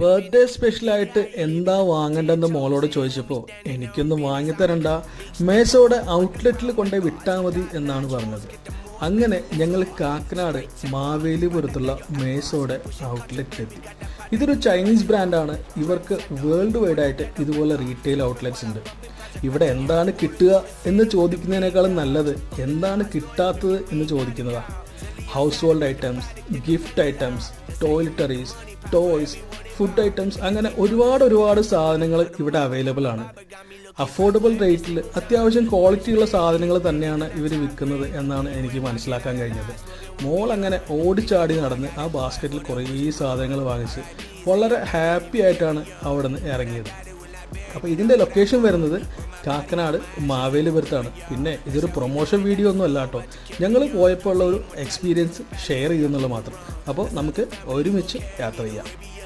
Birthday സ്പെഷ്യലായിട്ട് എന്താ വാങ്ങണ്ടെന്ന് മോളോട് ചോദിച്ചപ്പോൾ എനിക്കൊന്നും വാങ്ങിത്തരണ്ട, മേസോടെ ഔട്ട്ലെറ്റിൽ കൊണ്ടുപോയി വിട്ടാൽ മതി എന്നാണ് പറഞ്ഞത്. അങ്ങനെ ഞങ്ങൾ കാക്കനാട് മാവേലിപുരത്തുള്ള മേസോടെ ഔട്ട്ലെറ്റിലെത്തി. ഇതൊരു ചൈനീസ് ബ്രാൻഡാണ്. ഇവർക്ക് വേൾഡ് വൈഡ് ആയിട്ട് ഇതുപോലെ റീറ്റെയിൽ ഔട്ട്ലെറ്റ്സ് ഉണ്ട്. ഇവിടെ എന്താണ് കിട്ടുക എന്ന് ചോദിക്കുന്നതിനേക്കാളും നല്ലത് എന്താണ് കിട്ടാത്തത് എന്ന് ചോദിക്കുന്നതാണ്. House hold items, gift items, toiletries, toys, food items, അങ്ങനെ ഒരുപാട് സാധനങ്ങൾ ഇവിടെ അവൈലബിൾ ആണ്. അഫോർഡബിൾ റേറ്റിൽ അത്യാവശ്യം ക്വാളിറ്റിയുള്ള സാധനങ്ങൾ തന്നെയാണ് ഇവർ വിൽക്കുന്നത് എന്നാണ് എനിക്ക് മനസ്സിലാക്കാൻ കഴിഞ്ഞത്. മോൾ അങ്ങനെ ഓടിച്ചാടി നടന്ന് ആ ബാസ്ക്കറ്റിൽ കുറേ സാധനങ്ങൾ വാങ്ങിച്ച് വളരെ ഹാപ്പി ആയിട്ടാണ് അവിടെ നിന്ന് ഇറങ്ങിയത്. അപ്പോൾ ഇതിൻ്റെ ലൊക്കേഷൻ വരുന്നത് കാക്കനാട് മാവേലിപുരത്താണ്. പിന്നെ ഇതൊരു പ്രൊമോഷൻ വീഡിയോ ഒന്നും അല്ല കേട്ടോ, ഞങ്ങൾ പോയപ്പോൾ ഉള്ള ഒരു എക്സ്പീരിയൻസ് ഷെയർ ചെയ്യുന്നുള്ളത് മാത്രം. അപ്പോൾ നമുക്ക് ഒരുമിച്ച് യാത്ര ചെയ്യാം.